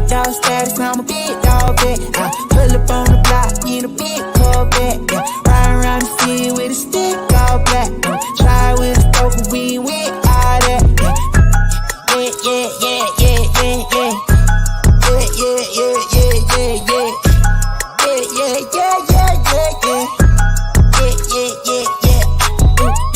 dog status, I'm a big dog vet. I pull up on the block in a big Corvette. Ride around the city with a stick all black. Try with a dope, but we ain't with all that.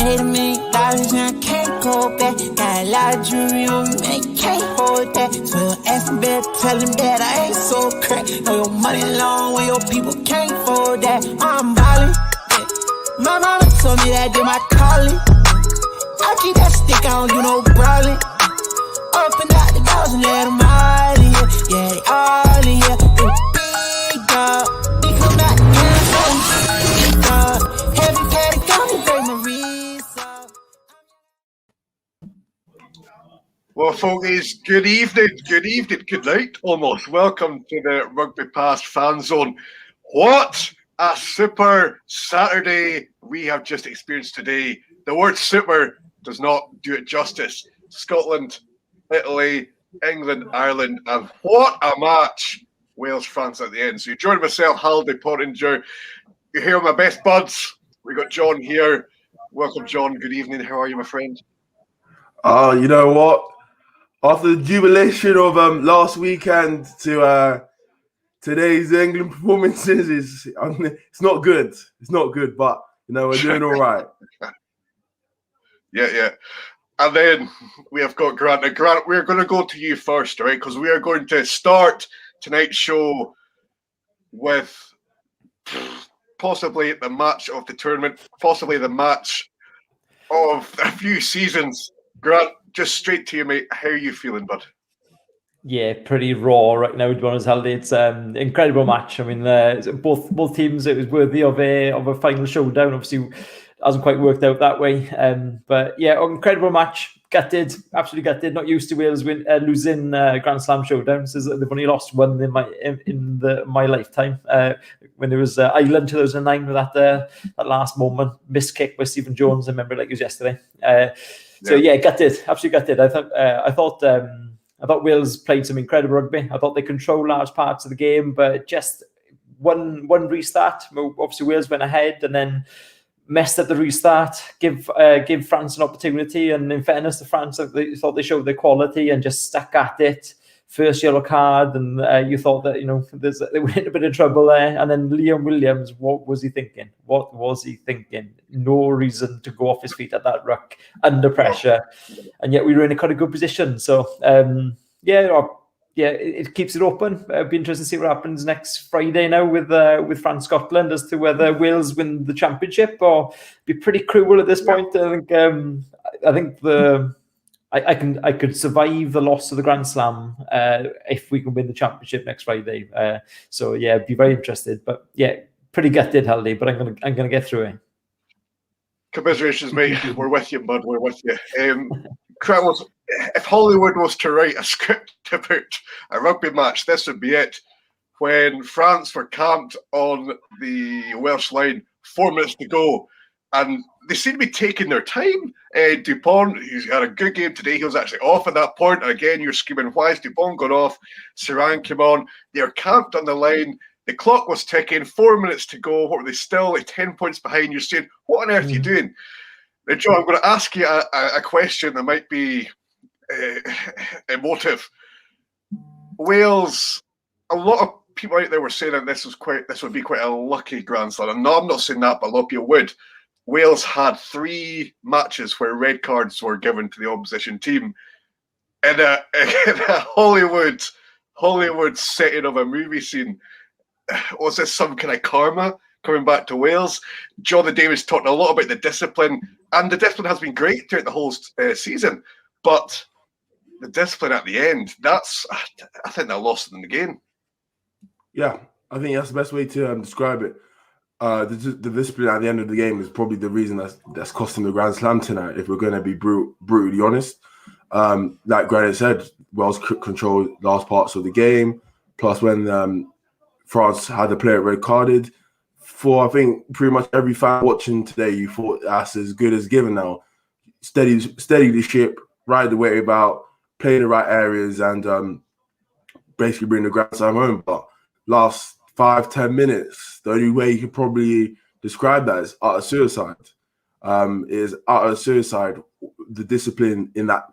$80 million and I can't go back. Got a lot of jewelry on me, man, can't hold that. So ask him better, tell him that I ain't so crack. Know your money long when your people can't fold that. I'm ballin', yeah. My mama told me that did my calling. I keep that stick, I don't do no brawling. Up and out the doors and let them all in here. Yeah, they all in here. Big dog, we come out here for big dog. Heavy patty, come break my wrist up. Well, folks, good evening, good night, almost. Welcome to the RugbyPass Fan Zone. What a super Saturday we have just experienced today. The word super does not do it justice. Scotland, Italy, England, Ireland, and what a match! Wales, France at the end. So you join myself, Halde Pottinger. You're here with my best buds. We got John here. Welcome, John. Good evening. How are you, my friend? You know what? After the jubilation of last weekend to today's England performances, it's not good. It's not good, but you know we're doing all right. Yeah. And then we have got Grant. Now, Grant, we're going to go to you first, right? Because we are going to start tonight's show with possibly the match of the tournament, possibly the match of a few seasons. Grant, just straight to you, mate. How are you feeling, bud? Yeah, pretty raw right now, to be honest, Halde. It's an incredible match. I mean, both teams, it was worthy of a final showdown. Obviously, hasn't quite worked out that way. But yeah, incredible match. Gutted, absolutely gutted. Not used to Wales losing Grand Slam showdowns. They've only lost one in my lifetime. When there was Ireland 2009 with that last moment missed kick by Stephen Jones. I remember it like it was yesterday. So yeah, gutted, absolutely gutted. I thought Wales played some incredible rugby. I thought they controlled large parts of the game, but just one restart. Obviously, Wales went ahead and then messed up the restart. Give France an opportunity, and in fairness to France, they thought they showed their quality and just stuck at it. First yellow card, and you thought that they were in a bit of trouble there. And then Liam Williams, what was he thinking? What was he thinking? No reason to go off his feet at that ruck under pressure, and yet we were in a kind of good position. So it keeps it open. It'll be interesting to see what happens next Friday now with France Scotland as to whether Wales win the championship or be pretty cruel at this point. I think I could survive the loss of the Grand Slam if we can win the championship next Friday. So yeah, be very interested. But yeah, pretty gutted, Halde. But I'm gonna get through it. Commiserations, mate. We're with you, bud. We're with you. If Hollywood was to write a script about a rugby match, this would be it. When France were camped on the Welsh line, 4 minutes to go, and they seem to be taking their time. Dupont, he's had a good game today. He was actually off at that point. And again, you're screaming, why is Dupont gone off? Saran came on. They were camped on the line. The clock was ticking. 4 minutes to go. What were they still? 10 points behind. You're saying, what on earth are you doing? Now, John, I'm going to ask you a question that might be emotive. Wales, a lot of people out there were saying that this would be quite a lucky Grand Slam. And no, I'm not saying that, but a lot of people would. Wales had 3 matches where red cards were given to the opposition team in a Hollywood setting of a movie scene. Was this some kind of karma coming back to Wales? Geraint Davies talked a lot about the discipline, and the discipline has been great throughout the whole season. But the discipline at the end, I think that lost them in the game. Yeah, I think that's the best way to describe it. The discipline at the end of the game is probably the reason that's costing the Grand Slam tonight, if we're going to be brutally honest. Like Geraint said, Wales controlled large parts of the game. Plus, when France had a player red carded, for I think pretty much every fan watching today, you thought that's as good as given now. Steady the ship, ride the wave out, play in the right areas, and basically bring the Grand Slam home. But last 5-10 minutes, the only way you could probably describe that is utter suicide. Is utter suicide. The discipline in that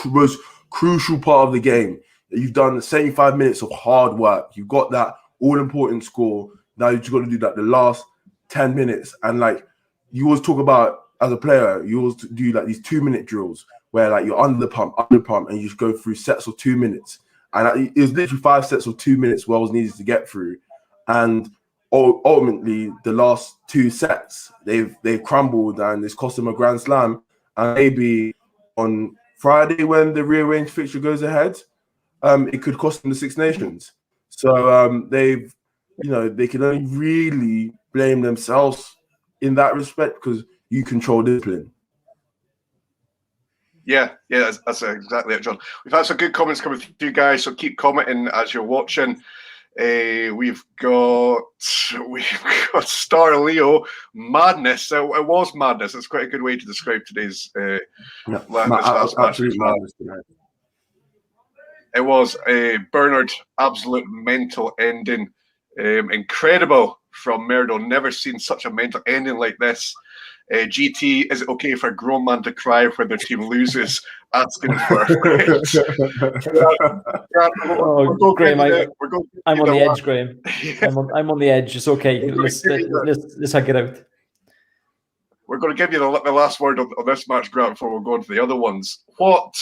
most crucial part of the game. You've done 75 minutes of hard work. You've got that all-important score. Now you've got to do that the last 10 minutes. And like you always talk about as a player, you always do like these 2-minute drills where like you're under the pump, and you just go through sets of 2 minutes. And it was literally 5 sets of 2 minutes Wales needed to get through. And ultimately, the last 2 sets, they've crumbled, and it's cost them a Grand Slam. And maybe on Friday, when the rearranged fixture goes ahead, it could cost them the Six Nations. So they can only really blame themselves in that respect because you control discipline. Yeah, that's exactly it, John. We've had some good comments coming through, guys, so keep commenting as you're watching. We've got Star Leo madness. It was madness. It's quite a good way to describe today's last match. It was a Bernard absolute mental ending. Incredible from Merdo. Never seen such a mental ending like this. GT, is it okay for a grown man to cry when their team loses? Asking for a friend. Graham, I'm on the edge, Graham. Yeah. I'm on the edge. It's okay. Let's hug it out. We're going to give you the last word on this match, Grant, before we'll go on to the other ones. What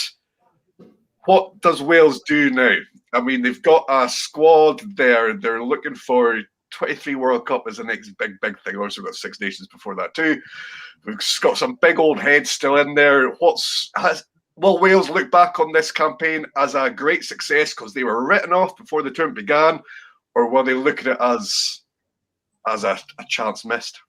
does Wales do now? I mean, they've got a squad there. They're looking for 23 World Cup is the next big thing. Also, we've got Six Nations before that too. We've got some big old heads still in there. Will Wales look back on this campaign as a great success because they were written off before the tournament began, or will they look at it as a chance missed?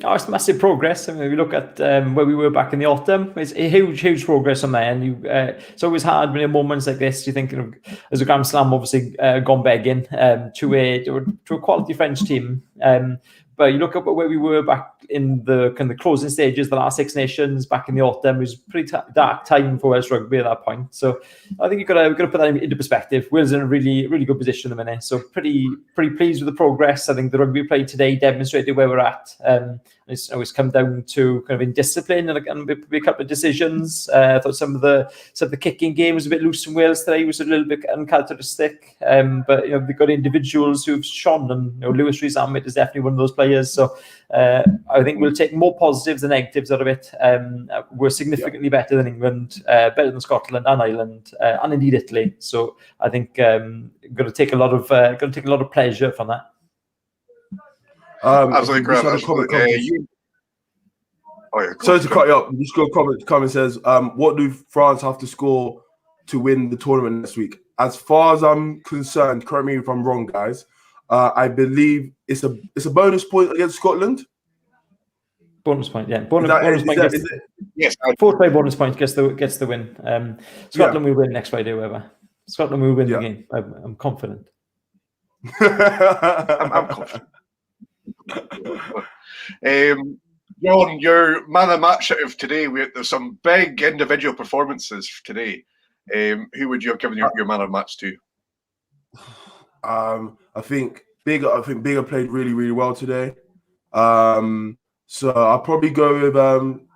Oh, it's massive progress. I mean, we look at where we were back in the autumn. It's a huge progress on there. And it's always hard when in moments like this, you think as a Grand Slam, obviously gone begging to a quality French team. But you look up at where we were back in the kind of closing stages, the last Six Nations back in the autumn. It was a pretty dark time for Welsh rugby at that point. So I think you've got to put that into perspective. Wales are in a really good position at the minute. So pretty pleased with the progress. I think the rugby we played today demonstrated where we're at. It's come down to kind of indiscipline and a couple of decisions. I thought some of the kicking game was a bit loose in Wales today. It was a little bit uncharacteristic. But they've got individuals who've shone, and Lewis Rees-Ahmed is definitely one of those players. So I think we'll take more positives than negatives out of it. We're significantly better than England, better than Scotland and Ireland, and indeed Italy. So I think going to take a lot of pleasure from that. Absolutely, Graham. Sorry to cut you up. Just got a comment says, what do France have to score to win the tournament next week? As far as I'm concerned, correct me if I'm wrong, guys. I believe it's a bonus point against Scotland. Bonus point, yeah. Bonus point. Yes. 4th play bonus point gets the win. Scotland will win next Friday, whoever. Scotland will win the game. I'm confident. I'm confident. John, your man of the match out of today. There's some big individual performances today. Who would you have given your man of the match to? I think Bigger played really well today. So I'll probably go with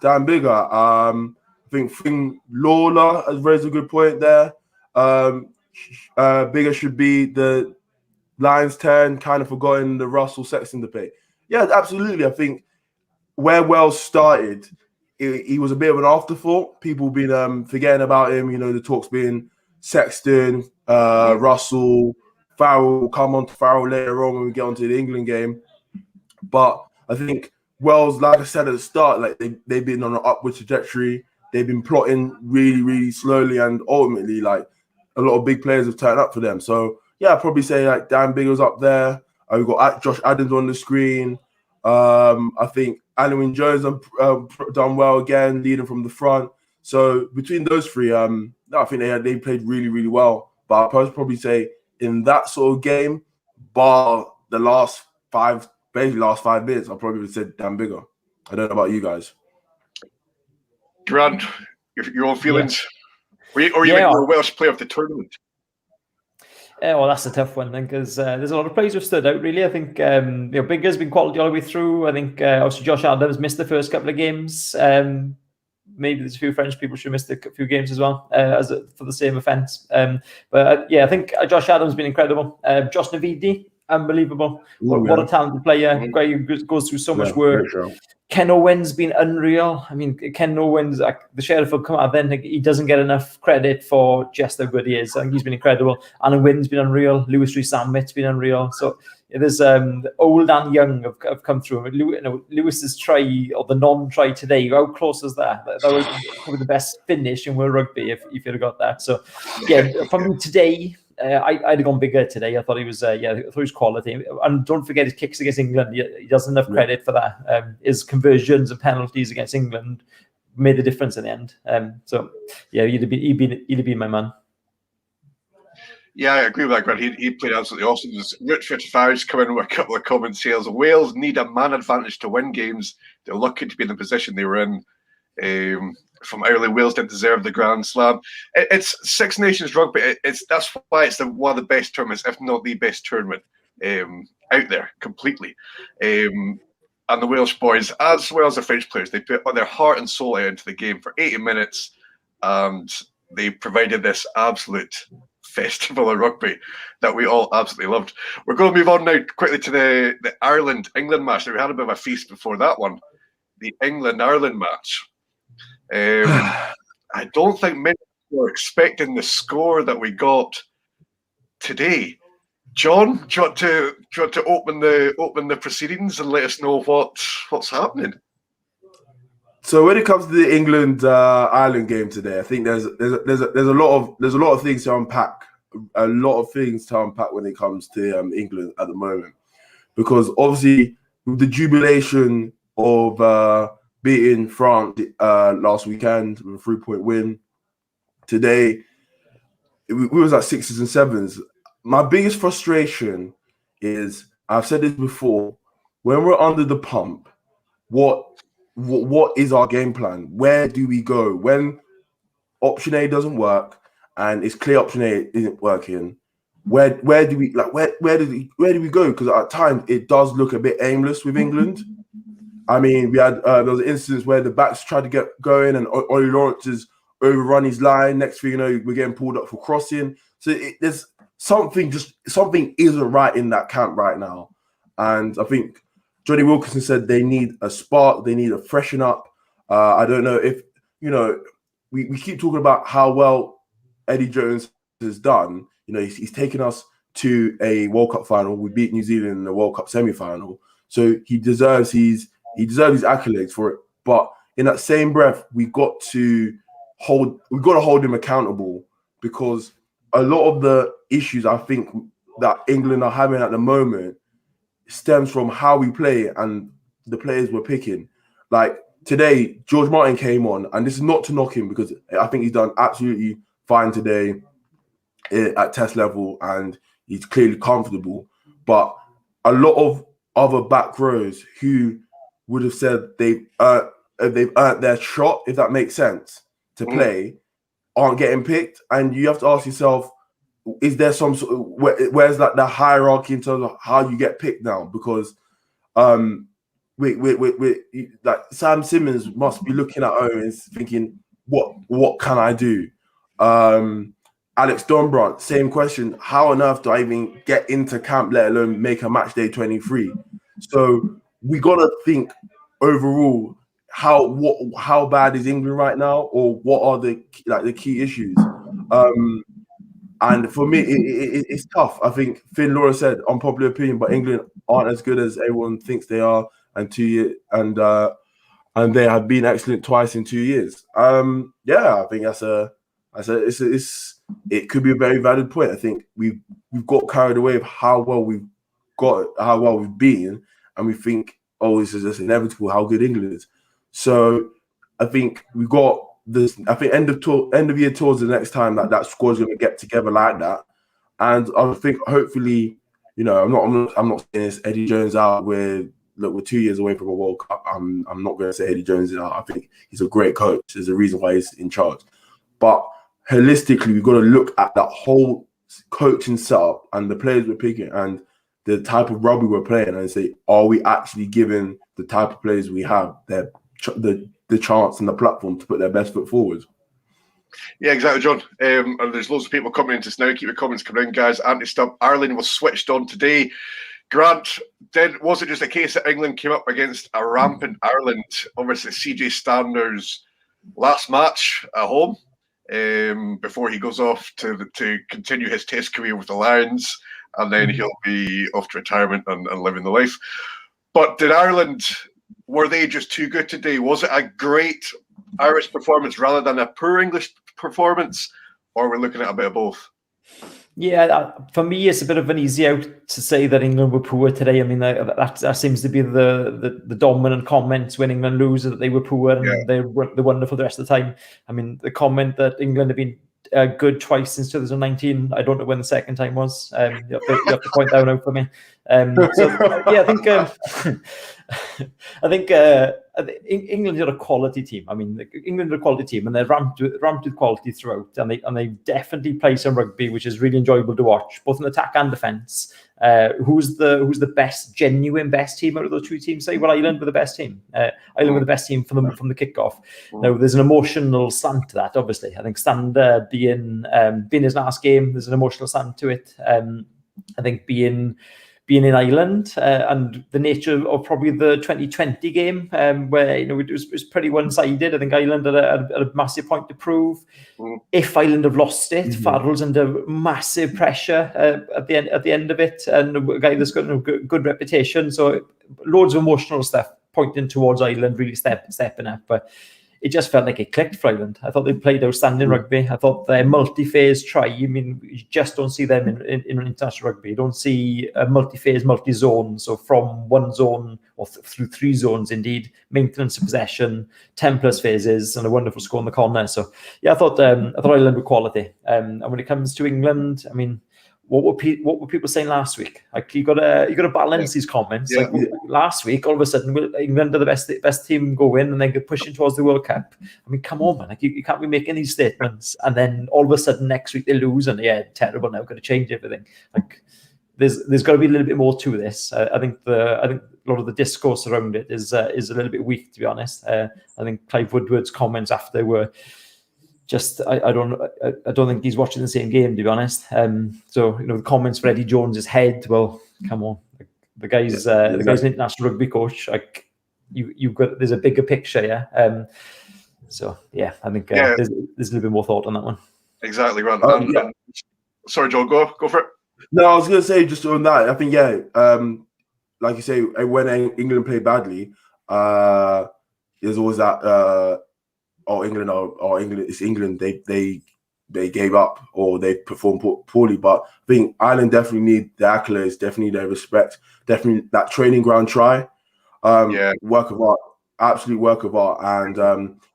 Dan Bigger. I think Lawler has raised a good point there. Bigger should be the Lions 10, kind of forgotten the Russell Sexton debate. Yeah, absolutely. I think where Wells started, he was a bit of an afterthought. People been forgetting about him. The talk's been Sexton, Russell, Farrell. We'll come on to Farrell later on when we get onto the England game. But I think Wells, like I said at the start, like they've been on an upward trajectory. They've been plotting really slowly, and ultimately, like a lot of big players have turned up for them. So yeah, I'd probably say like Dan Bigger's up there. We've got Josh Adams on the screen. I think Alwyn Jones done well again, leading from the front. So between those three, I think they played really well. But I'd probably say in that sort of game, bar the last 5 minutes, I probably would have said Dan Bigger. I don't know about you guys. Grant, your own feelings? Yeah. Or even your Welsh player of the tournament? Oh, that's a tough one then, because there's a lot of players who've stood out. Really, I think Bigger's been quality all the way through. I think obviously Josh Adams missed the first couple of games. Maybe there's a few French people who missed a few games as well for the same offence. But I think Josh Adams has been incredible. Josh Navidi, unbelievable. What a talented player. Guy who goes through so much work. Ken Owen's been unreal. I mean, Ken Owen's the Sheriff will come out then. He doesn't get enough credit for just how good he is. I think he's been incredible. Alan Wynn's been unreal. Lewis Rees-Sammit's been unreal. So there's old and young have come through. Lewis's try or the non-try today. How close is that? That was probably the best finish in World Rugby if you'd have got that. So yeah, from today. I'd have gone Bigger today. I thought he was, I thought he was quality. And don't forget his kicks against England. He doesn't have credit for that. His conversions and penalties against England made the difference in the end. So yeah, he'd have been my man. Yeah, I agree with that, Grant. He played absolutely awesome. Rich Fair's come in with a couple of comments here. Wales need a man advantage to win games. They're lucky to be in the position they were in. From early, Wales didn't deserve the Grand Slam. It's Six Nations rugby. That's why it's one of the best tournaments, if not the best tournament out there completely. And the Welsh boys, as well as the French players, they put their heart and soul out into the game for 80 minutes, and they provided this absolute festival of rugby that we all absolutely loved. We're going to move on now quickly to the Ireland-England match. We had a bit of a feast before that one, the England-Ireland match. I don't think many were expecting the score that we got today. John, do you want to open the proceedings and let us know what's happening? So when it comes to the England Ireland game today, I think there's a lot of things to unpack. A lot of things to unpack when it comes to England at the moment, because obviously with the jubilation of beating France last weekend with a 3-point win. Today, we was at 6s and 7s. My biggest frustration is, I've said this before, when we're under the pump, what is our game plan? Where do we go? When option A doesn't work and it's clear option A isn't working, where do we go? Because at times it does look a bit aimless with England. I mean, we had there was an instance where the backs tried to get going and Ollie Lawrence has overrun his line. Next thing you know, we're getting pulled up for crossing. So there's something isn't right in that camp right now. And I think Johnny Wilkinson said they need a spark, they need a freshen up. I don't know if, we keep talking about how well Eddie Jones has done. He's taken us to a World Cup final. We beat New Zealand in the World Cup semi-final. So he deserves his accolades for it. But in that same breath, we've got to hold him accountable, because a lot of the issues I think that England are having at the moment stems from how we play and the players we're picking. Like today, George Martin came on, and this is not to knock him, because I think he's done absolutely fine today at test level and he's clearly comfortable. But a lot of other back rows who would have said they've earned their shot, if that makes sense, to play, aren't getting picked. And you have to ask yourself, is there some sort of, where's that the hierarchy in terms of how you get picked now? Because like Sam Simmons must be looking at Owens thinking, what can I do? Alex Donbrandt, same question. How on earth do I even get into camp, let alone make a match day 23? So we gotta think overall how bad is England right now, or what are the key issues? And for me, it's tough. I think Finn Laura said, unpopular opinion, but England aren't as good as everyone thinks they are, and they have been excellent twice in 2 years. I think it could be a very valid point. I think we've got carried away with how well we've been, and we think, oh, this is just inevitable how good England is. So I think we've got this. I think end of year tours the next time that squad's going to get together like that, and I think hopefully, I'm not saying it's Eddie Jones out. We're 2 years away from a World Cup. I'm not going to say Eddie Jones is out. I think he's a great coach. There's a reason why he's in charge, but holistically, we've got to look at that whole coaching setup and the players we're picking and the type of rugby we're playing, and say, are we actually giving the type of players we have the chance and the platform to put their best foot forward? Yeah, exactly, John. And there's loads of people coming into this now. Keep your comments coming in, guys. Anti-Stump Ireland was switched on today. Grant, was it just a case that England came up against a rampant Ireland? Obviously, CJ Stander's last match at home before he goes off to continue his Test career with the Lions, and then he'll be off to retirement and living the life. But did Ireland, were they just too good today? Was it a great Irish performance rather than a poor English performance, or we're looking at a bit of both? Yeah, for me, it's a bit of an easy out to say that England were poor today. I mean, that seems to be the dominant comment when England lose, that they were poor and they're wonderful the rest of the time. I mean, the comment that England have been good twice since 2019. I don't know when the second time was. You have to point that out for me. I think England are a quality team. I mean, England are a quality team, and they're ramped with quality throughout. And they definitely play some rugby, which is really enjoyable to watch, both in attack and defence. Who's the genuine best team out of those two teams? Say, well, Ireland were the best team. Ireland were the best team from the kickoff. Now, there's an emotional slant to that. Obviously, I think Stander being his last game, there's an emotional slant to it. I think being in Ireland and the nature of probably the 2020 game, where it was pretty one-sided. I think Ireland had a massive point to prove. If Ireland have lost it, Farrell's under massive pressure at the end of it, and a guy that's got a good reputation. So loads of emotional stuff pointing towards Ireland really stepping up, but it just felt like it clicked for Ireland. I thought they played outstanding rugby. I thought their multi-phase try, I mean, you just don't see them in international rugby. You don't see a multi-phase, multi-zone. So from one zone or through three zones, indeed, maintenance of possession, 10+ phases, and a wonderful score in the corner. So yeah, I thought Ireland were quality. And when it comes to England, I mean, what were people saying last week? Like you got to balance these comments. Yeah. Like last week, all of a sudden, England are the best team going, and then get pushing towards the World Cup. I mean, come on, man! Like you can't be making these statements, and then all of a sudden next week they lose, and terrible. Now, got to change everything. Like there's got to be a little bit more to this. I think a lot of the discourse around it is a little bit weak, to be honest. I think Clive Woodward's comments after were just I don't think he's watching the same game, to be honest. So the comments for Eddie Jones's head. Well, come on, the guy's an international rugby coach. Like you've got, there's a bigger picture, yeah. So yeah, I think there's a little bit more thought on that one. Exactly, Grant. Sorry, Joel, go for it. No, I was going to say just on that. I think like you say, when England play badly, there's always that. England, it's England. They gave up or they performed poorly. But I think Ireland definitely need the accolades, definitely their respect, definitely that training ground try. Work of art, absolute work of art. And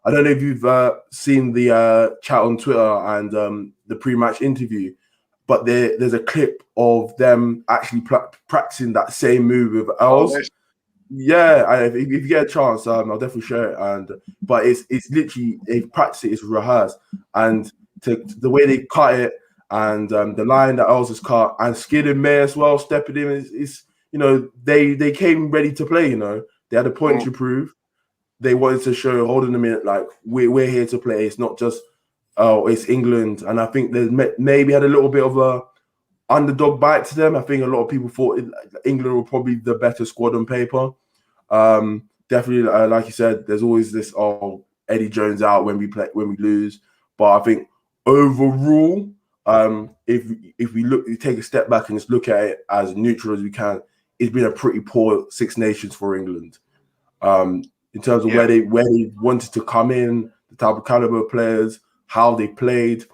I don't know if you've seen the chat on Twitter and the pre-match interview, but there's a clip of them actually practicing that same move with Els. Yeah, if you get a chance, I'll definitely share it. But it's literally they've practiced it, it's rehearsed, and the way they cut it, and the line that Els has cut, and Skid and May as well stepping in is they came ready to play. They had a point to prove. They wanted to show, hold on a minute, like we're here to play. It's not just it's England, and I think they maybe had a little bit of a underdog bite to them. I think a lot of people thought England were probably the better squad on paper. Definitely, like you said, there's always this Eddie Jones out when we lose. But I think overall, if we take a step back and just look at it as neutral as we can, it's been a pretty poor Six Nations for England. In terms of where they wanted to come in, the type of caliber of players, how they played.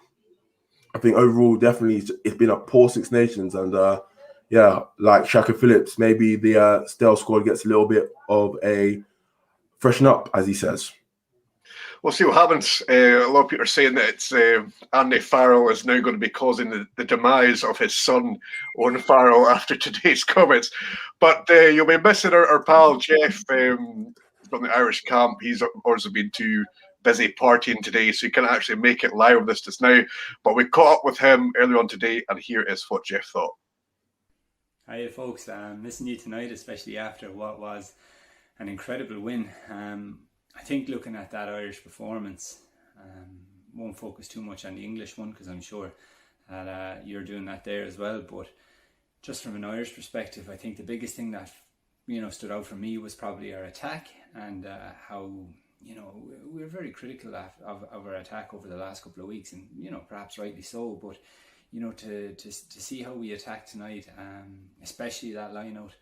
I think overall, definitely, it's been a poor Six Nations, and like Shaka Phillips, maybe the Stale squad gets a little bit of a freshen up, as he says. We'll see what happens. A lot of people are saying that it's Andy Farrell is now going to be causing the demise of his son, Owen Farrell, after today's comments. But you'll be missing our pal Jeff from the Irish camp. He's also been to busy partying today, so he couldn't actually make it live with us just now. But we caught up with him earlier on today, and here is what Jeff thought. Hi folks, missing you tonight, especially after what was an incredible win. I think looking at that Irish performance, won't focus too much on the English one because I'm sure that you're doing that there as well. But just from an Irish perspective, I think the biggest thing that stood out for me was probably our attack and how we were very critical of our attack over the last couple of weeks, and perhaps rightly so. But to see how we attacked tonight, especially that line-out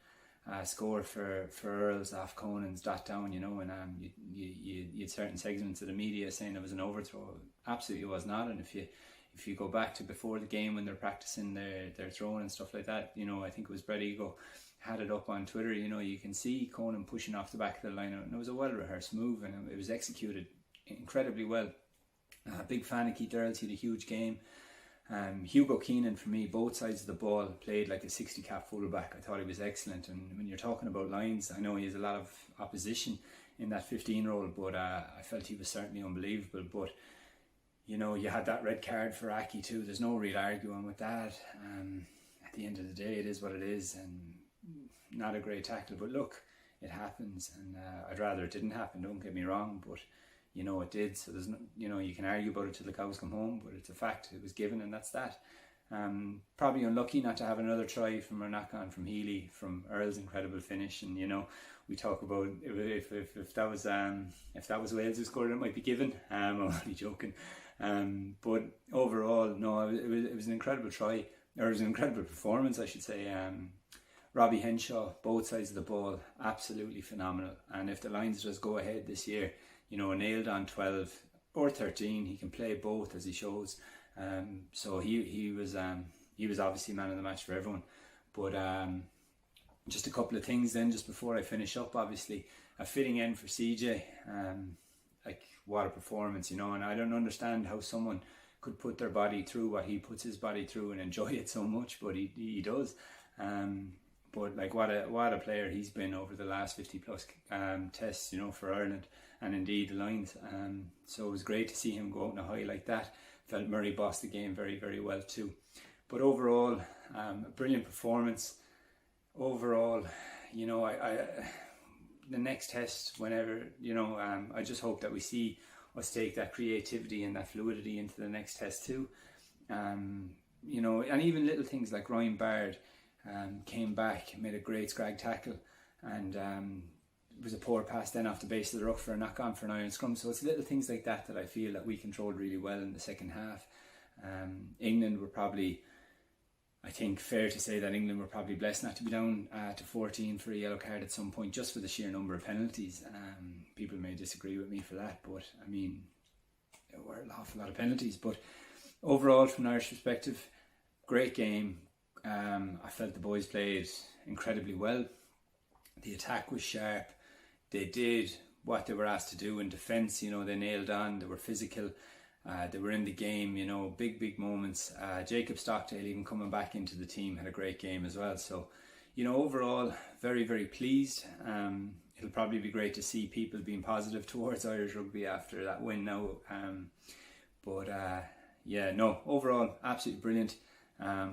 score for Earls off Conan's dot down, and you had certain segments of the media saying it was an overthrow. Absolutely was not. And if you go back to before the game when they're practicing their throwing and stuff like that, I think it was Brett Eagle had it up on Twitter. You can see Conan pushing off the back of the line-out, and it was a well-rehearsed move, and it was executed incredibly well. Big fan of Keith Earls. He had a huge game. Hugo Keenan, for me, both sides of the ball, played like a 60 cap fullback. I thought he was excellent. And when you're talking about lines, I know he has a lot of opposition in that 15 role, but I felt he was certainly unbelievable. But you had that red card for Aki too. There's no real arguing with that. At the end of the day, it is what it is, and not a great tackle. But look, it happens, and I'd rather it didn't happen, don't get me wrong, but it did. So there's no, you can argue about it till the cows come home, but it's a fact. It was given, and that's that. Probably unlucky not to have another try from our knock-on from Healy, from Earl's incredible finish. And we talk about if that was Wales who scored, it might be given. I'm only joking. But overall, no, it was an incredible try, or it was an incredible performance, I should say. Robbie Henshaw, both sides of the ball, absolutely phenomenal. And if the Lions just go ahead this year, nailed on 12 or 13, he can play both, as he shows. So he was obviously man of the match for everyone. But just a couple of things then, just before I finish up. Obviously, a fitting end for CJ. Like, what a performance, and I don't understand how someone could put their body through what he puts his body through and enjoy it so much, but he does. But like, what a player he's been over the last 50 plus tests, for Ireland, and indeed the Lions. So it was great to see him go out on a high like that. Felt Murray bossed the game very, very well too. But overall, a brilliant performance. Overall, the next test, whenever, I just hope that we see us take that creativity and that fluidity into the next test too. And even little things like Ryan Baird came back, made a great scrag tackle, and it was a poor pass then off the base of the ruck for a knock-on for an iron scrum. So it's little things like that I feel that we controlled really well in the second half. England were probably, I think fair to say that England were probably blessed not to be down to 14 for a yellow card at some point, just for the sheer number of penalties. People may disagree with me for that, but I mean, there were an awful lot of penalties. But overall, from an Irish perspective, great game. I felt the boys played incredibly well. The attack was sharp. They did what they were asked to do in defence. They nailed on. They were physical. They were in the game. Big moments. Jacob Stockdale, even coming back into the team, had a great game as well. So, overall, very, very pleased. It'll probably be great to see people being positive towards Irish rugby after that win now. Overall, absolutely brilliant.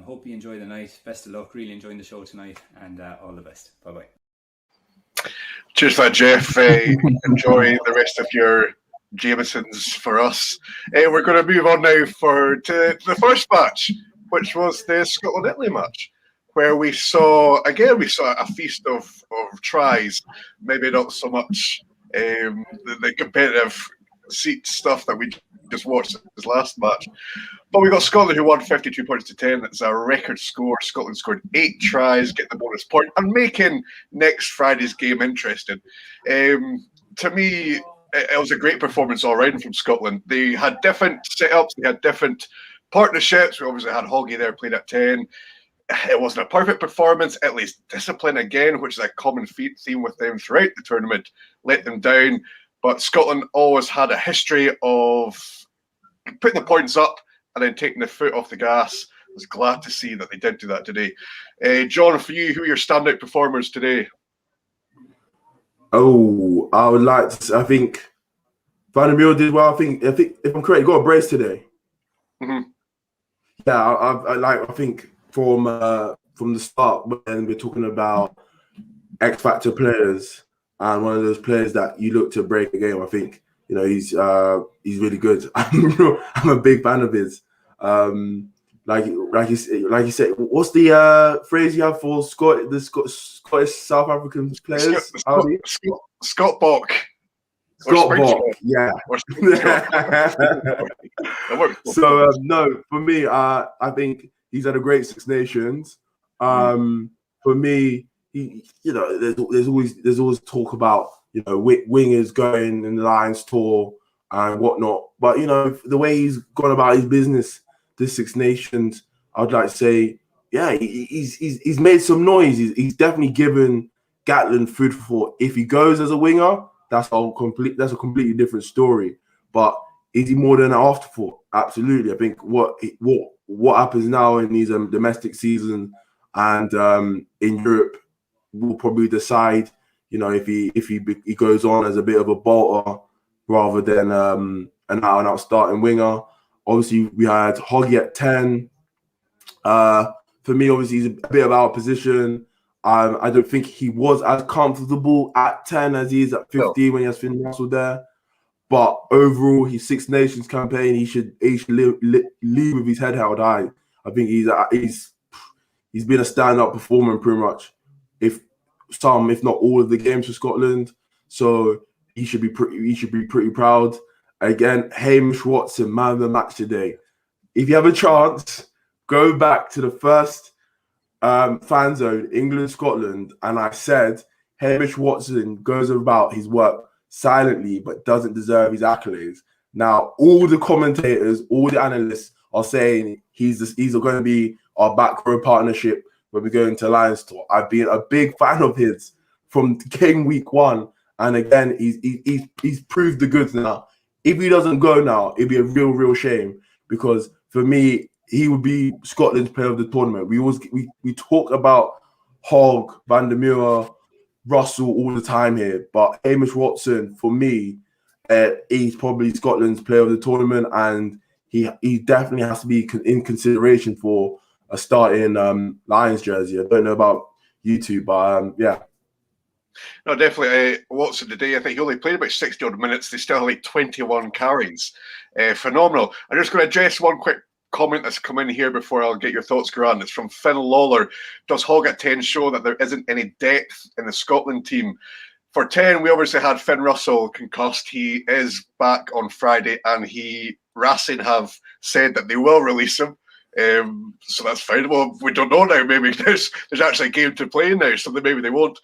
Hope you enjoy the night. Best of luck. Really enjoying the show tonight, and all the best. Bye-bye. Cheers for that, Jeff. Enjoy the rest of your Jamesons for us. We're going to move on now to the first match, which was the Scotland-Italy match, where we saw a feast of tries. Maybe not so much the competitive seat stuff that we just watched this last match. But we got Scotland, who won 52 points to 10. It's a record score. Scotland scored 8 tries, getting the bonus point, and making next Friday's game interesting. To me, it was a great performance all round from Scotland. They had different setups. They had different partnerships. We obviously had Hoggy there playing at 10. It wasn't a perfect performance. At least discipline again, which is a common theme with them throughout the tournament, let them down. But Scotland always had a history of putting the points up and then taking the foot off the gas. I was glad to see that they did do that today. John, for you, who are your standout performers today? Oh, I think Van der Merwe did well. I think if I'm correct, he got a brace today. Mm-hmm. Yeah, I think from the start when we're talking about X factor players and one of those players that you look to break a game, I think he's really good. I'm a big fan of his. Like you said, what's the phrase you have for Scottish South African players? Scott Bok. Scott Bok, yeah. So no, for me, I think he's had a great Six Nations. For me, there's always talk about wingers going in the Lions tour and whatnot, but the way he's gone about his business this Six Nations, I'd like to say, yeah, he's made some noise. He's definitely given Gatland food for thought. If he goes as a winger, that's a completely different story. But is he more than an afterthought? Absolutely. I think what happens now in these domestic seasons and in Europe will probably decide, if he goes on as a bit of a bolter rather than an out-and-out starting winger. Obviously, we had Hoggy at 10. For me, obviously, he's a bit of our position. I don't think he was as comfortable at 10 as he is at 15 when he has Finn Russell there. But overall, his Six Nations campaign, he should leave with his head held high. I think he's been a stand-up performer pretty much, if not all of the games for Scotland. So he should be pretty proud. Again, Hamish Watson, man of the match today. If you have a chance, go back to the first fan zone, England, Scotland, and I said Hamish Watson goes about his work silently but doesn't deserve his accolades. Now, all the commentators, all the analysts are saying he's going to be our back row partnership when we go into Lions tour. I've been a big fan of his from game week 1, and again, he's proved the goods now. If he doesn't go now, it'd be a real shame, because for me, he would be Scotland's player of the tournament. We talk about Hogg, Van der Merwe, Russell all the time here, but Hamish Watson, for me, he's probably Scotland's player of the tournament, and he definitely has to be in consideration for a starting Lions jersey. I don't know about you two, but yeah. No, definitely. Watson today, I think he only played about 60-odd minutes. They still had like 21 carries. Phenomenal. I'm just going to address one quick comment that's come in here before I'll get your thoughts, Geraint. It's from Finn Lawler. Does Hogg at 10 show that there isn't any depth in the Scotland team? For 10, we obviously had Finn Russell concussed. He is back on Friday, and Racing have said that they will release him. So that's fine. Well, we don't know now. Maybe there's actually a game to play now, so maybe they won't.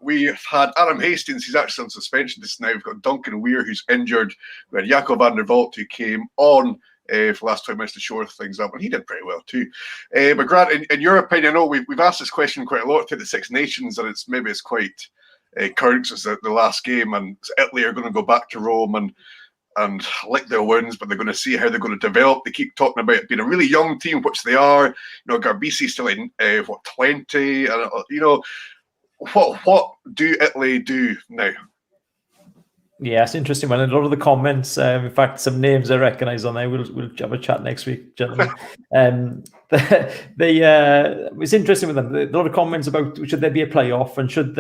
We've had Adam Hastings, he's actually on suspension just now. We've got Duncan Weir, who's injured. We had Jacob van der Walt, who came on for the last 20 minutes to shore things up, and he did pretty well too. But Grant, in your opinion, I know we've asked this question quite a lot through the Six Nations, and it's quite current since the last game, and Italy are going to go back to Rome and lick their wounds, but they're going to see how they're going to develop. They keep talking about it being a really young team, which they are. Garbisi's still in 20, and what do Italy do now? Yeah, it's interesting. When a lot of the comments, in fact, some names I recognise on there. We'll have a chat next week, gentlemen. It's interesting with them. A lot of comments about should there be a playoff and should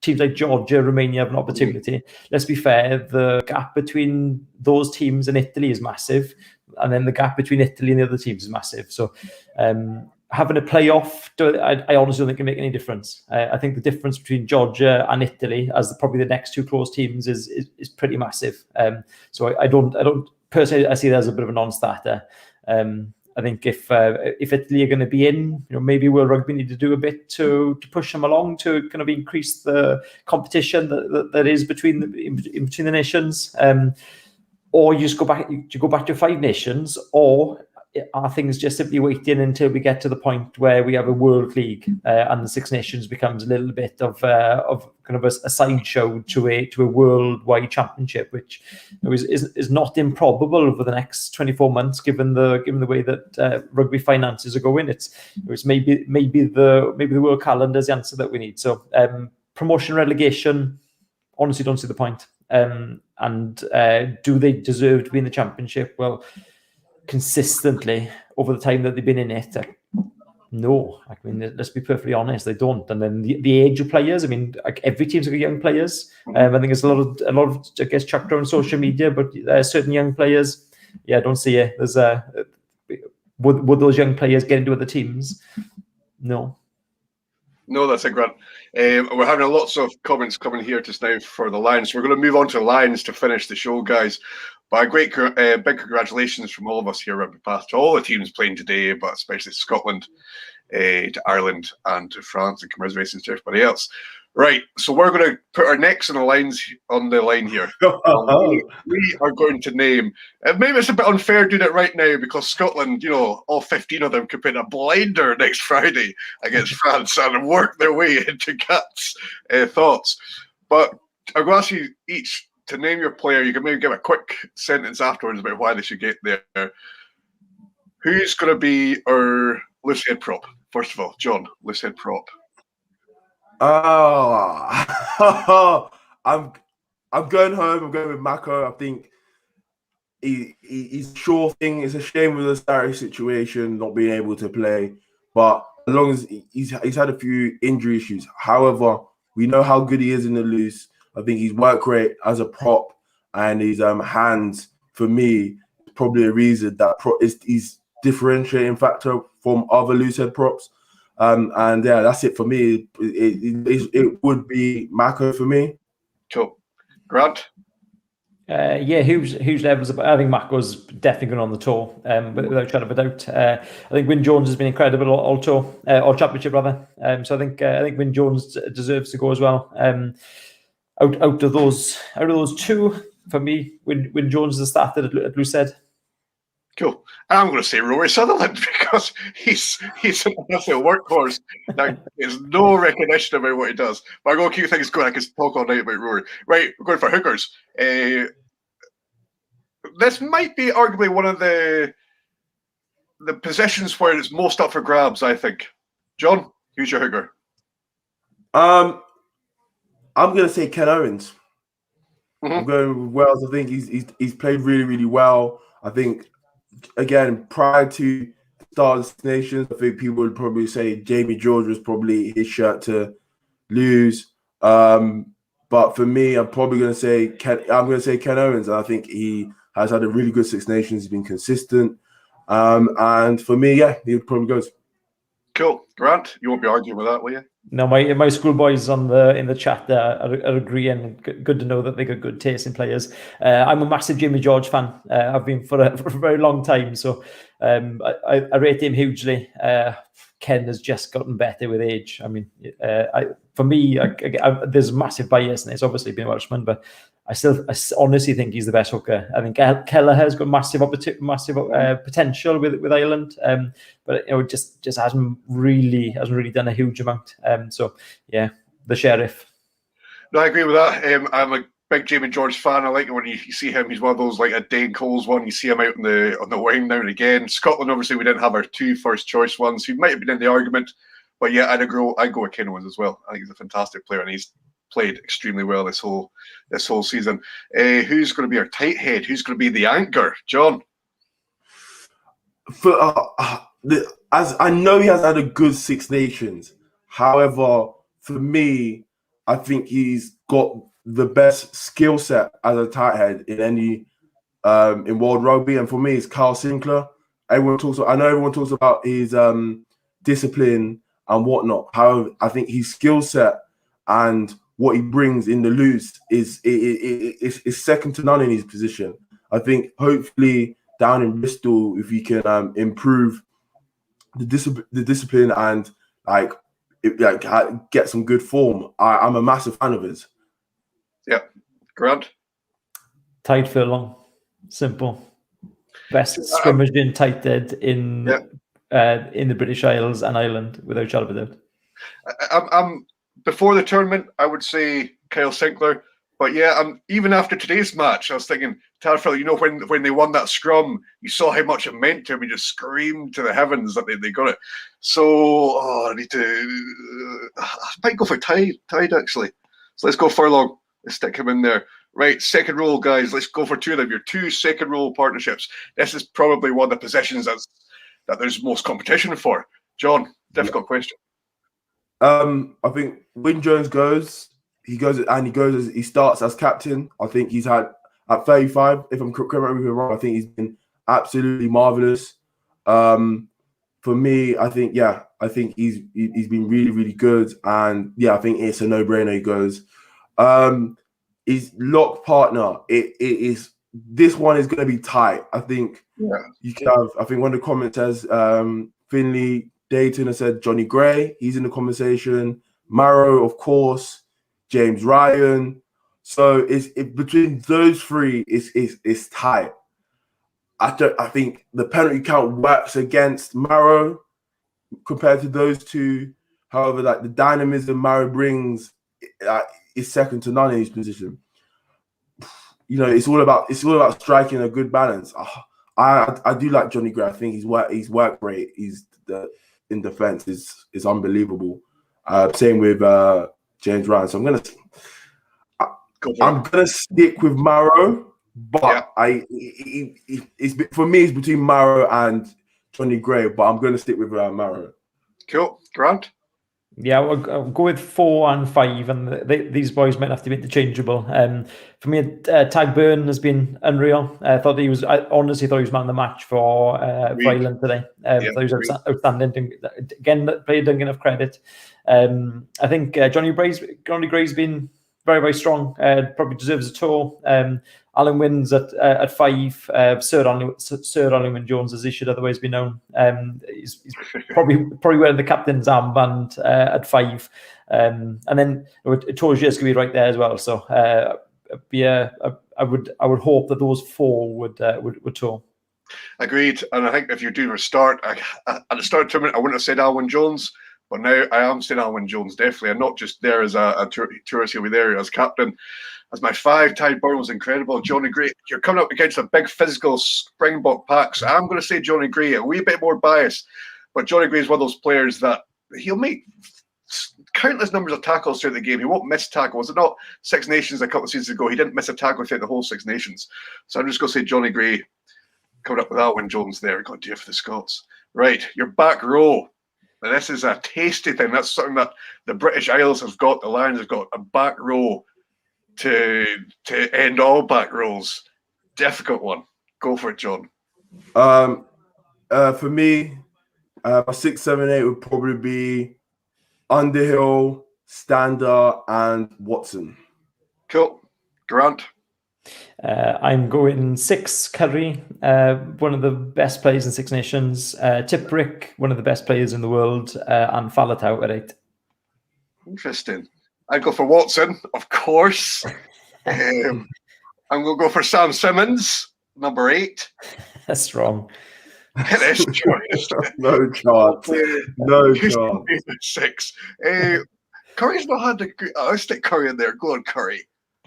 teams like Georgia, Romania have an opportunity. Let's be fair, the gap between those teams and Italy is massive, and then the gap between Italy and the other teams is massive. So having a playoff, I honestly don't think can make any difference. I think the difference between Georgia and Italy, as probably the next two close teams, is pretty massive. So I don't personally, I see it as a bit of a non-starter. I think if Italy are going to be in, maybe World Rugby need to do a bit to push them along to kind of increase the competition that is between the nations, or you just go back to Five Nations, or are things just simply waiting until we get to the point where we have a World League and the Six Nations becomes a little bit of kind of a sideshow to a worldwide championship, which is not improbable over the next 24 months, given the way that rugby finances are going. It's maybe the world calendar is the answer that we need. So promotion, relegation, honestly don't see the point. And do they deserve to be in the Championship? Well, consistently over the time that they've been in it, no. I mean, let's be perfectly honest, they don't. And then the age of players, I mean, like every team's got young players. I think there's a lot of I guess chucked around social media, but certain young players, yeah, I don't see it. There's would those young players get into other teams? No. No, that's a Grant. We're having lots of comments coming here just now for the Lions. We're going to move on to Lions to finish the show, guys. But a great, big congratulations from all of us here at RugbyPass to all the teams playing today, but especially Scotland, to Ireland, and to France, and commiserations to everybody else. Right, so we're going to put our necks on the line here. We are going to name. Maybe it's a bit unfair doing it right now because Scotland, all 15 of them could put a blinder next Friday against France and work their way into Kat's thoughts. But I'm going to ask you each to name your player. You can maybe give a quick sentence afterwards about why they should get there. Who's going to be our loose head prop? First of all, John, loose head prop. Oh, I'm going home. I'm going with Mako. I think he's sure thing. It's a shame with the Saturday situation not being able to play, but as long as he's had a few injury issues. However, we know how good he is in the loose. I think his work rate as a prop and his hands, for me, is probably a reason that he's differentiating factor from other loose head props. And yeah, that's it for me. It would be Mako for me. Cool. Grant? Yeah, huge levels. I think Mako's definitely going on the tour, without shadow of a doubt. I think Wyn Jones has been incredible all tour, all championship rather. So I think Wyn Jones deserves to go as well. Out of those two, for me, Wyn Jones is the starter at loose head. Cool. I'm going to say Rory Sutherland because he's an absolute workhorse. Now, there's no recognition about what he does. But I'm going to keep things going. I can talk all night about Rory. Right, we're going for hookers. This might be arguably one of the positions where it's most up for grabs, I think. John, who's your hooker? I'm going to say Ken Owens. Mm-hmm. I'm going with Wales. I think he's played really, really well. I think, again, prior to the start of the Nations, I think people would probably say Jamie George was probably his shirt to lose. But for me, I'm probably going to say Ken Owens. And I think he has had a really good Six Nations. He's been consistent. And for me, yeah, he probably goes. Cool. Grant, you won't be arguing with that, will you? No, my schoolboys in the chat there are agreeing. Good to know that they got good taste in players. I'm a massive Jamie George fan. I've been for a very long time, so I rate him hugely. Ken has just gotten better with age. I mean, for me, there's a massive bias, and it's obviously been a Welshman, but I honestly think he's the best hooker. I think Kelleher's got massive potential with Ireland, but just hasn't really done a huge amount. So yeah, the Sheriff. No, I agree with that. I'm a big Jamie George fan. I like it when you see him. He's one of those like a Dane Coles one. You see him out on the wing now and again. Scotland, obviously, we didn't have our two first choice ones. He might have been in the argument, but yeah, I'd go with Ken Owens as well. I think he's a fantastic player, and he's played extremely well this whole season. Who's going to be our tight head? Who's going to be the anchor? John? As I know he has had a good Six Nations. However, for me, I think he's got the best skill set as a tight head in any in world rugby, and for me, it's Kyle Sinclair. I know everyone talks about his discipline and whatnot. However, I think his skill set and what he brings in the loose is second to none in his position. I think hopefully down in Bristol, if he can improve the discipline and get some good form, I'm a massive fan of his. Yeah, Grant? Tight furlong, simple. Best scrimmaging tight head in the British Isles and Ireland, without shadow of a doubt. I'm before the tournament, I would say Kyle Sinclair. But yeah, even after today's match, I was thinking, Tarfel, when they won that scrum, you saw how much it meant to him. He just screamed to the heavens that they got it. So, I need to... I might go for tied, actually. So let's go furlong. Let's stick him in there. Right, second row, guys. Let's go for two of them. Your two second row partnerships. This is probably one of the positions that there's most competition for. John, difficult question. I think when Jones goes, he starts as captain. I think he's had at 35. If I'm correct me if I'm wrong, I think he's been absolutely marvelous. For me, I think he's been really, really good, and I think it's a no-brainer. He goes. His lock partner, this one is going to be tight. I think you can have. I think one of the comments says Finley Dayton has said Johnny Gray. He's in the conversation. Marrow, of course. James Ryan. So it's between those three. It's tight. I think the penalty count works against Marrow compared to those two. However, like the dynamism Marrow brings is second to none in his position. You know, it's all about striking a good balance. I do like Johnny Gray. I think his work rate in defense is unbelievable. Same with James Ryan. So I'm gonna stick with Marrow, but for me it's between Marrow and Johnny Gray, but I'm gonna stick with Marrow. Cool, Grant. Yeah, I'll go with 4 and 5, and these boys might have to be interchangeable. For me, Tag Byrne has been unreal. I honestly thought he was man of the match for Ireland today. I thought he was outstanding. Again, played didn't get enough credit. I think Johnny Gray's been very, very strong. Probably deserves a tour. Alan Wynne's at 5. Sir Alan Wynne-Jones, as he should otherwise be known. He's probably wearing the captain's armband at 5. And then Tourgier's going to be right there as well. So I would hope that those 4 would tour. Agreed. And I think if you do restart, at the start of the tournament, I wouldn't have said Alwyn Jones. But now I am saying Alwyn Jones, definitely. And not just there as a tourist, he'll be there as captain. As my 5, Tadhg Beirne was incredible. Johnny Gray, you're coming up against a big physical Springbok pack. So I'm going to say Johnny Gray, a wee bit more biased. But Johnny Gray is one of those players that he'll make countless numbers of tackles throughout the game. He won't miss tackles. Was it not Six Nations a couple of seasons ago? He didn't miss a tackle throughout the whole Six Nations. So I'm just going to say Johnny Gray coming up with Alwyn Jones there. We've got to do it for the Scots. Right, your back row. Now, this is a tasty thing. That's something that the British Isles have got. The Lions have got a back row to end all back rows. Difficult one. Go for it, John. For me, my 6, 7, 8 would probably be Underhill, Stander, and Watson. Cool. Grant? I'm going 6, Curry, one of the best players in Six Nations. Tiprick, one of the best players in the world, and Faletau at 8. Interesting. I'd go for Watson, of course. I'm going to go for Sam Simmons, number 8. That's wrong. It is true. No chance. No chance. 6. Curry's not had the. I'll stick Curry in there. Go on, Curry.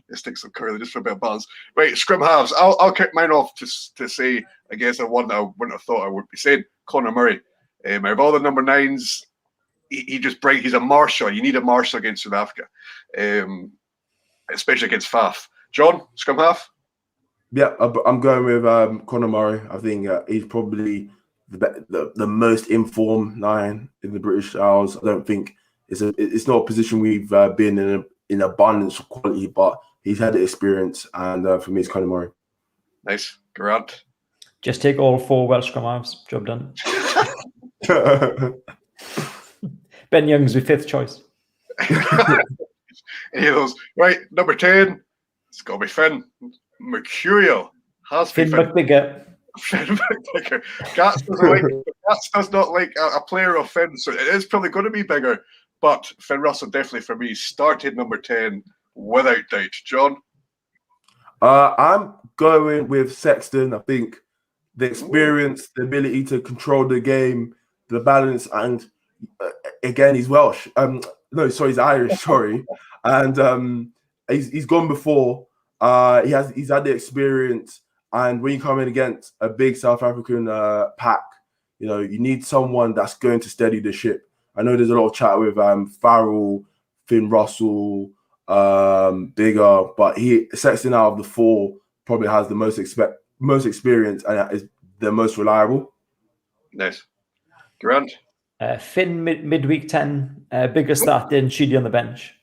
Let's stick some Curry just for a bit of balance. Right, scrum halves. I'll kick mine off to say, I guess, the one that I wouldn't have thought I would be saying. Conor Murray. Out of all the number 9s, he's a marshal. You need a marshal against South Africa, especially against Faf. John, scrum half. Yeah, I'm going with Conor Murray. I think he's probably the most informed 9 in the British Isles. I don't think it's not a position we've been in abundance of quality, but he's had the experience, and for me, it's Conor Murray. Nice, Geraint. Just take all 4 Welsh scrum halves. Job done. Ben Young's with 5th choice. Any of those? Right, number 10. It's got to be Finn. Mercurial. Finn McBigger. Finn McBigger. Gats does not like a player of Finn, so it is probably going to be bigger. But Finn Russell definitely for me started number 10 without doubt. John? I'm going with Sexton. I think the experience, the ability to control the game, the balance, and again, he's Welsh. He's Irish. Sorry, and he's gone before. He's had the experience, and when you come in against a big South African pack, you need someone that's going to steady the ship. I know there's a lot of chat with Farrell, Finn Russell, bigger, but Sexton out of the four probably has the most experience and is the most reliable. Nice. Geraint? Finn midweek 10, bigger start in Sheedy on the bench.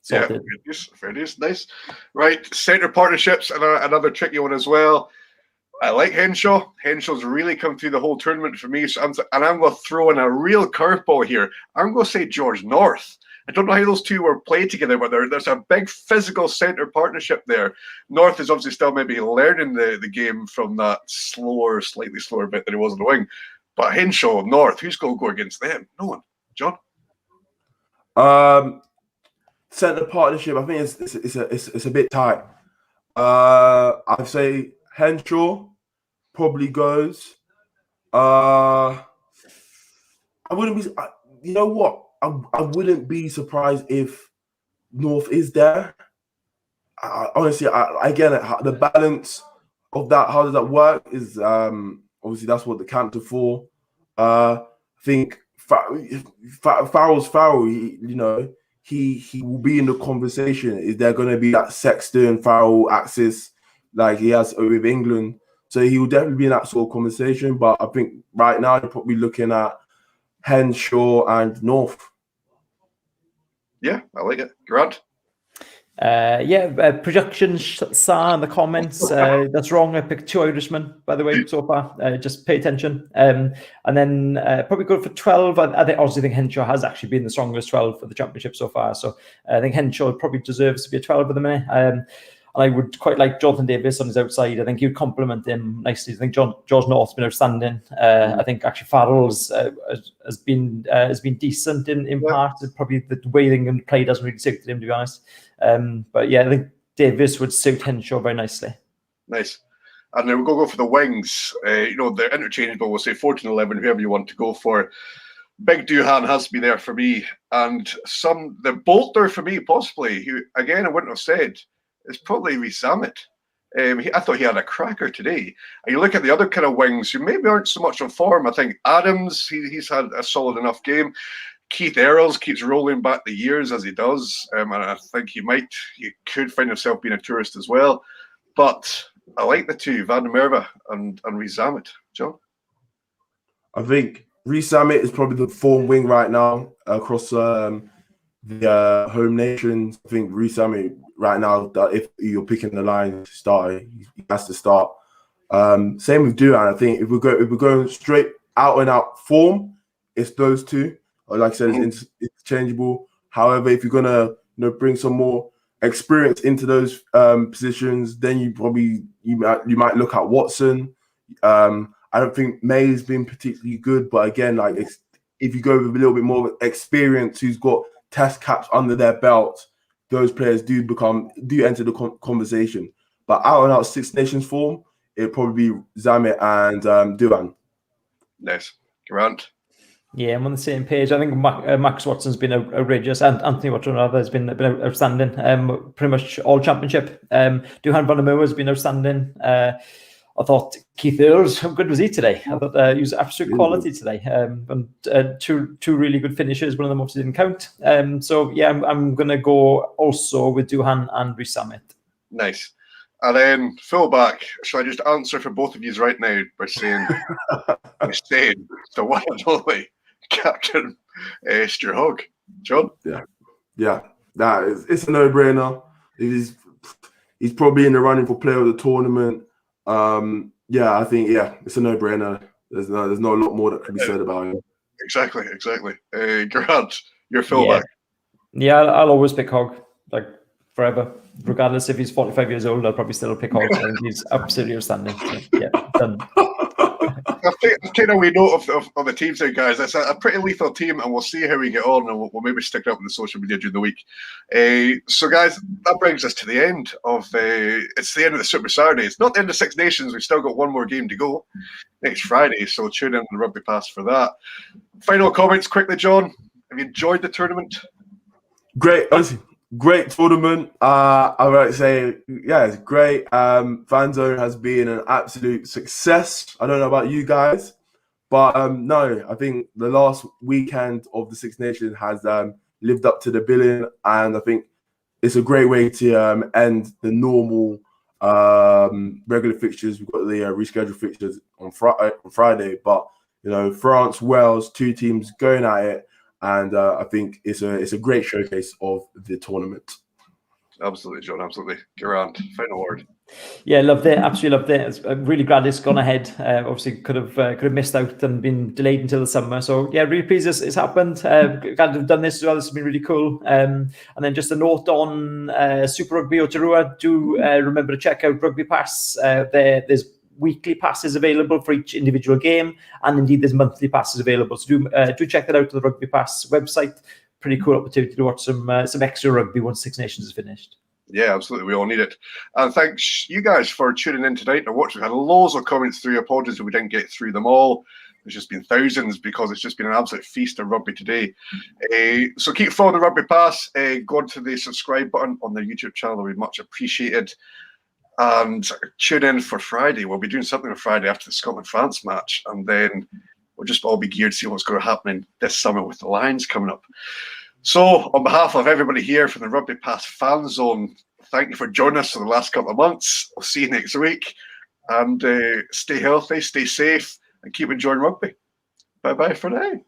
Sorted. Yeah, fair use. Nice. Right, centre partnerships, and another tricky one as well. I like Henshaw. Henshaw's really come through the whole tournament for me. I'm going to throw in a real curveball here. I'm going to say George North. I don't know how those two were played together, but there's a big physical centre partnership there. North is obviously still maybe learning the game from that slightly slower bit than he was on the wing. But Henshaw, North, who's going to go against them? No one. John? Centre partnership, I think it's a bit tight. I'd say Henshaw probably goes. I wouldn't be. You know what? I wouldn't be surprised if North is there. Honestly, I get it. The balance of that, how does that work? Is obviously that's what the camps are for. I think Farrell's Farrell. He will be in the conversation. Is there going to be that Sexton Farrell axis like he has with England? So he will definitely be in that sort of conversation. But I think right now you're probably looking at Henshaw and North. Yeah, I like it. Geraint? Projection Sa in the comments. That's wrong. I picked 2 Irishmen, by the way, so far. Just pay attention. And then probably go for 12. I honestly think Henshaw has actually been the strongest 12 for the championship so far. So I think Henshaw probably deserves to be a 12 at the minute. And I would quite like Jonathan Davies on his outside. I think he would complement him nicely. I think George North's been outstanding. I think actually Farrell's has been decent in part. Probably the way England play doesn't really suit him, to be honest. But yeah, I think Davies would suit Henshaw very nicely. Nice. And then we'll go for the wings. They're interchangeable. We'll say 14, 11, whoever you want to go for. Big Duhan has to be there for me. And the bolter for me, possibly, who, again, I wouldn't have said, is probably Rhys Zammit. I thought he had a cracker today. And you look at the other kind of wings who maybe aren't so much on form. I think Adams, he's had a solid enough game. Keith Earls keeps rolling back the years as he does. And I think he could find himself being a tourist as well. But I like the two, Van der Merwe and Rhys Zammit. John? I think Rhys Zammit is probably the form wing right now across the home nations. I think Rhys Zammit right now, that if you're picking the line to start, he has to start. Same with Duhan. I think if we're going straight out and out form, it's those two. Like I said, it's interchangeable. However, if you're gonna bring some more experience into those positions, then you might look at Watson. I don't think May's been particularly good, but again, like if you go with a little bit more experience, who's got test caps under their belt, those players do enter the conversation. But out and out Six Nations form, it'd probably be Zammit and Duhan. Nice. Geraint? Yeah, I'm on the same page. I think Max Watson's been outrageous, and Anthony Watson has been outstanding. Pretty much all championship. Duhan van der Merwe has been outstanding. I thought Keith Earls, how good was he today? I thought he was absolute quality today. And two really good finishes. One of them obviously didn't count. So yeah, I'm going to go also with Duhan and Rhys Zammit. Nice. And then fullback, shall I just answer for both of you right now by saying the one and only Captain Stuart Hogg. John? Yeah. It's a no-brainer. He's probably in the running for player of the tournament. I think it's a no-brainer. There's not a lot more that can be said about him. Exactly. Geraint, your fullback. Yeah, I'll always pick Hogg, like forever. Regardless if he's 45 years old, I'll probably still pick Hogg. I think he's absolutely outstanding. So, yeah, done. I've taken a wee note of the teams there, guys. It's a pretty lethal team, and we'll see how we get on, and we'll maybe stick it up on the social media during the week. So, guys, that brings us to the end of it's the end of the Super Saturday. It's not the end of Six Nations. We've still got one more game to go next Friday, so tune in on the Rugby Pass for that. Final comments quickly, John. Have you enjoyed the tournament? Great, honestly. Great tournament. I would say, it's great. Fan Zone has been an absolute success. I don't know about you guys, but no, I think the last weekend of the Six Nations has lived up to the billing, and I think it's a great way to end the normal regular fixtures. We've got the rescheduled fixtures on Friday, but France, Wales, 2 teams going at it, and I think it's a great showcase of the tournament. Absolutely, John. Absolutely, Geraint. Final word. Yeah, loved it. Absolutely loved it. I'm really glad it's gone ahead. Obviously, could have missed out and been delayed until the summer. So yeah, really pleased it's happened. Glad to have done this as well. This has been really cool. And then just a note on Super Rugby Aotearoa. Do remember to check out RugbyPass. There's weekly passes available for each individual game, and indeed there's monthly passes available. So do check that out on the RugbyPass website. Pretty cool opportunity to watch some extra rugby once Six Nations is finished. Yeah, absolutely. We all need it. And thanks you guys for tuning in tonight and watching. We had loads of comments through. Apologies if we didn't get through them all. There's just been thousands because it's just been an absolute feast of rugby today. So keep following the Rugby Pass. Go on to the subscribe button on the YouTube channel. It'll be much appreciated. And tune in for Friday. We'll be doing something on Friday after the Scotland-France match. And then we'll just all be geared to see what's going to happen this summer with the Lions coming up. So, on behalf of everybody here from the RugbyPass Fan Zone, thank you for joining us for the last couple of months. We'll see you next week. And stay healthy, stay safe, and keep enjoying rugby. Bye-bye for now.